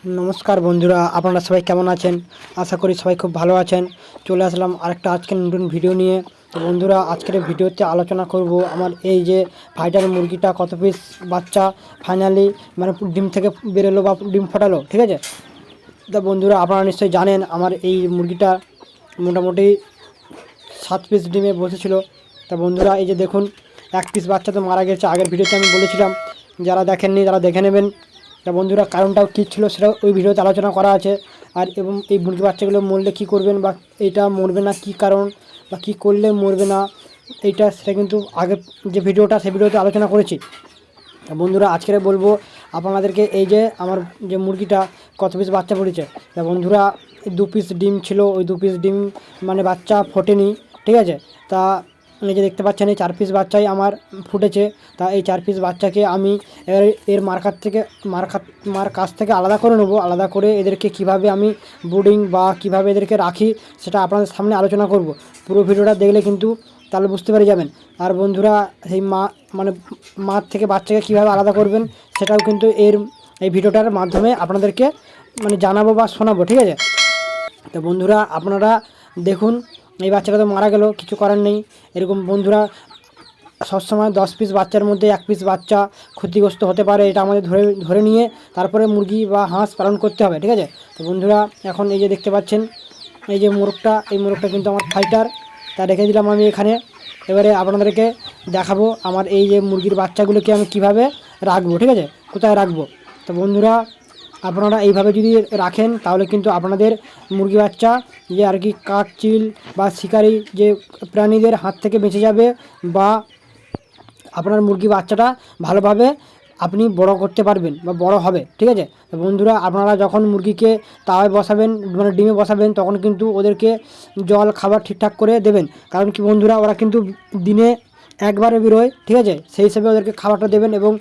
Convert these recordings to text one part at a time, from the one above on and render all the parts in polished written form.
নমস্কার বন্ধুরা, আপনারা সবাই কেমন আছেন? আশা করি সবাই খুব ভালো আছেন। চলে আসলাম আরেকটা আজকের নতুন ভিডিও নিয়ে। তো বন্ধুরা, আজকের ভিডিওতে আলোচনা করব আমার এই যে ফাইটার মুরগিটা কত পিস বাচ্চা ফাইনালি মানে ডিম থেকে বেরোলো বা ডিম ফোটালো, ঠিক আছে? তো বন্ধুরা, আপনারা নিশ্চয়ই জানেন আমার এই মুরগিটা মোটামুটি 7 পিস ডিমে বসেছিল। তা বন্ধুরা, এই যে দেখুন, 1 পিস বাচ্চা তো মারা গেছে। আগের ভিডিওতে আমি বলেছিলাম, যারা দেখেননি তারা দেখে নেবেন। তা বন্ধুরা, কারণটাও কী ছিল সেটাও ওই ভিডিওতে আলোচনা করা আছে। আর এবং এই মুরগি বাচ্চাগুলো মরলে কী করবেন, বা এইটা মরবে না কী কারণ, বা কী করলে মরবে না এইটা, সেটা কিন্তু আগের যে ভিডিওটা সেই ভিডিওতে আলোচনা করেছি। বন্ধুরা, আজকে বলবো আপনাদেরকে এই যে আমার যে মুরগিটা কত পিস বাচ্চা পড়েছে। তা বন্ধুরা, 2 পিস ডিম ছিল, ওই 2 পিস ডিম মানে বাচ্চা ফোটেনি, ঠিক আছে? তা এই যে দেখতে পাচ্ছেন, এই 4 পিস বাচ্চাই আমার ফুটেছে। তা এই 4 পিস বাচ্চাকে আমি এর মার কাছ থেকে আলাদা করে নেবো। আলাদা করে এদেরকে কিভাবে আমি ব্রুডিং বা কিভাবে এদেরকে রাখি সেটা আপনাদের সামনে আলোচনা করব। পুরো ভিডিওটা দেখলে কিন্তু তাহলে বুঝতে পেরে যাবেন। আর বন্ধুরা, সেই মার থেকে বাচ্চাকে কীভাবে আলাদা করবেন সেটাও কিন্তু এই ভিডিওটার মাধ্যমে আপনাদেরকে মানে জানাবো বা শোনাবো, ঠিক আছে? তো বন্ধুরা, আপনারা দেখুন, এই বাচ্চাটা তো মারা গেল, কিছু করার নেই। এরকম বন্ধুরা, সবসময় 10 পিস বাচ্চার মধ্যে 1 পিস বাচ্চা ক্ষতিগ্রস্ত হতে পারে, এটা আমাদের ধরে নিয়ে তারপরে মুরগি বা হাঁস পালন করতে হবে, ঠিক আছে? তো বন্ধুরা, এখন এই যে দেখতে পাচ্ছেন এই যে এই মোরগটা কিন্তু আমার ফাইটার। তা রেখে দিলাম আমি এখানে। এবারে আপনাদেরকে দেখাবো আমার এই যে মুরগির বাচ্চাগুলোকে আমি কিভাবে রাখবো, ঠিক আছে? কোথায় রাখবো। তো বন্ধুরা, আপনারা এইভাবে যদি রাখেন তাহলে কিন্তু আপনাদের মুরগি বাচ্চা যে আর কি কাঠচিল বা শিকারি যে প্রাণীদের হাত থেকে বেঁচে যাবে, বা আপনার মুরগি বাচ্চাটা ভালোভাবে আপনি বড় করতে পারবেন বা বড় হবে, ঠিক আছে? তো বন্ধুরা, আপনারা যখন মুরগিকে তাওয়ায় বসাবেন মানে ডিমে বসাবেন, তখন কিন্তু ওদেরকে জল খাবার ঠিকঠাক করে দেবেন। কারণ কি বন্ধুরা, ওরা কিন্তু দিনে একবারে বেরোয়, ঠিক আছে? সেই হিসেবে ওদেরকে খাবারটা দেবেন, এবং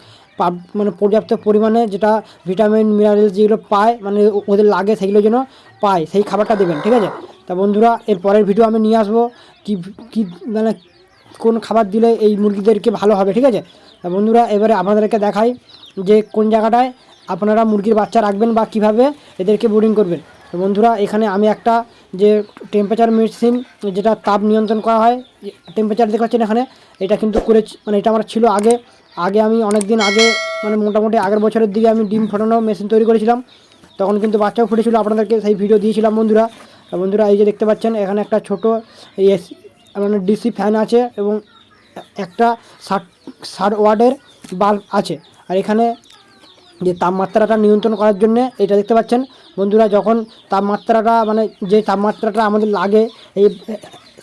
মানে পর্যাপ্ত পরিমাণে যেটা ভিটামিন মিনারেল যেগুলো পায় মানে ওদের লাগে সেগুলো যেন পায়, সেই খাবারটা দেবেন, ঠিক আছে? তা বন্ধুরা, এর পরের ভিডিও আমি নিয়ে আসবো কি কি মানে কোন খাবার দিলে এই মুরগিদেরকে ভালো হবে, ঠিক আছে? তা বন্ধুরা, এবারে আপনাদেরকে দেখাই যে কোন জায়গাটায় আপনারা মুরগির বাচ্চা রাখবেন বা কিভাবে এদেরকে ব্রুডিং করবেন। তো বন্ধুরা, এখানে আমি একটা যে টেম্পারেচার মেশিন, যেটা তাপ নিয়ন্ত্রণ করা হয়, টেম্পারেচার দেখতে পাচ্ছেন এখানে, এটা কিন্তু মানে এটা আমার ছিল আগে আমি অনেক দিন আগে মানে মোটামুটি আগের বছরের দিকে আমি ডিম ফোটানো মেশিন তৈরি করেছিলাম। তখন কিন্তু বাচ্চাও ফুটেছিল, আপনাদেরকে সেই ভিডিও দিয়েছিলাম বন্ধুরা। বন্ধুরা, এই যে দেখতে পাচ্ছেন এখানে একটা ছোটো এসি মানে ডিসি ফ্যান আছে, এবং একটা 60 ওয়াটের বাল্ব আছে। আর এখানে যে তাপমাত্রাটা নিয়ন্ত্রণ করার জন্য এটা দেখতে পাচ্ছেন বন্ধুরা, যখন তাপমাত্রাটা মানে যে তাপমাত্রাটা আমাদের লাগে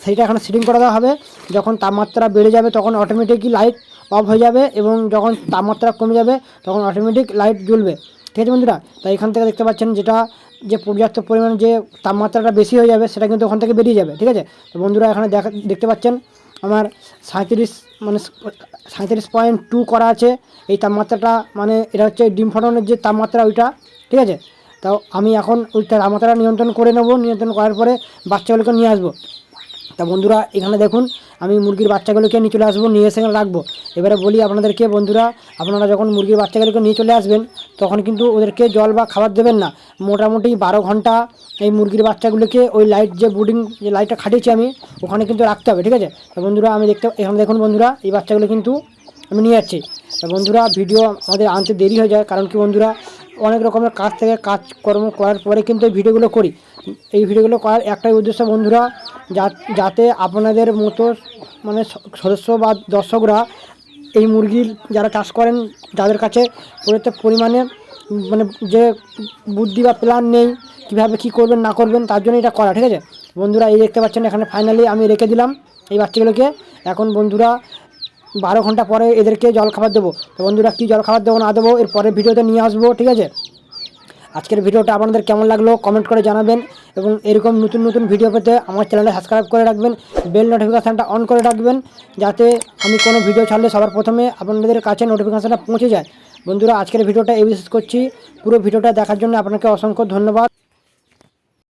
সেইটা এখানে সেটিং করে দেওয়া হবে। যখন তাপমাত্রা বেড়ে যাবে তখন অটোমেটিকই লাইট অফ হয়ে যাবে, এবং যখন তাপমাত্রা কমে যাবে তখন অটোমেটিক লাইট জ্বলবে, ঠিক আছে বন্ধুরা? তাই এখান থেকে দেখতে পাচ্ছেন যে পর্যাপ্ত পরিমাণে যে তাপমাত্রাটা বেশি হয়ে যাবে সেটা কিন্তু ওখান থেকে বেরিয়ে যাবে, ঠিক আছে? তো বন্ধুরা, এখানে দেখতে পাচ্ছেন আমার 37.2 করা আছে এই তাপমাত্রাটা, মানে এটা হচ্ছে ডিম ফোটানোর যে তাপমাত্রা ওইটা, ঠিক আছে? তাও আমি এখন ওই তাপমাত্রা নিয়ন্ত্রণ করে নেব। নিয়ন্ত্রণ করার পরে বাচ্চাগুলোকে নিয়ে আসবো। তা বন্ধুরা, এখানে দেখুন আমি মুরগির বাচ্চাগুলোকে নিয়ে চলে আসবো, নিয়ে এসে রাখবো। এবারে বলি আপনাদেরকে বন্ধুরা, আপনারা যখন মুরগির বাচ্চাগুলোকে নিয়ে চলে আসবেন তখন কিন্তু ওদেরকে জল বা খাবার দেবেন না। মোটামুটি 12 ঘন্টা এই মুরগির বাচ্চাগুলোকে ওই লাইট যে ব্রুডিং যে লাইটটা খাটিয়েছি আমি ওখানে কিন্তু রাখতে হবে, ঠিক আছে? তা বন্ধুরা, এখানে দেখুন বন্ধুরা, এই বাচ্চাগুলো কিন্তু আমি নিয়ে যাচ্ছি। তা বন্ধুরা, ভিডিও আমাদের আনতে দেরি হয়ে যায়, কারণ কি বন্ধুরা, অনেক রকমের কাজকর্ম করার পরে কিন্তু এই ভিডিওগুলো করি। এই ভিডিওগুলো করার একটাই উদ্দেশ্য বন্ধুরা, যাতে আপনাদের মতো মানে সদস্য বা দর্শকরা এই মুরগির যারা চাষ করেন, যাদের কাছে পর্যাপ্ত পরিমাণে মানে যে বুদ্ধি বা প্ল্যান নেই কীভাবে কী করবেন না করবেন, তার জন্য এটা করা, ঠিক আছে বন্ধুরা? এই দেখতে পাচ্ছেন এখানে ফাইনালি আমি রেখে দিলাম এই বাচ্চাগুলোকে। এখন বন্ধুরা 12 ঘন্টা পরে এদেরকে জল খাবার দেবো। তো বন্ধুরা, কী জল খাবার দেবো না দেবো এর পরের ভিডিওতে নিয়ে আসবো, ঠিক আছে? আজকের ভিডিওটা আপনাদের কেমন লাগলো কমেন্ট করে জানাবেন, এবং এরকম নতুন নতুন ভিডিও পেতে আমার চ্যানেলটা সাবস্ক্রাইব করে রাখবেন, বেল নোটিফিকেশানটা অন করে রাখবেন, যাতে আমি কোনো ভিডিও ছাড়লে সবার প্রথমে আপনাদের কাছে নোটিফিকেশানটা পৌঁছে যায়। বন্ধুরা, আজকের ভিডিওটা এই বিশেষ করছি। পুরো ভিডিওটা দেখার জন্য আপনাকে অসংখ্য ধন্যবাদ।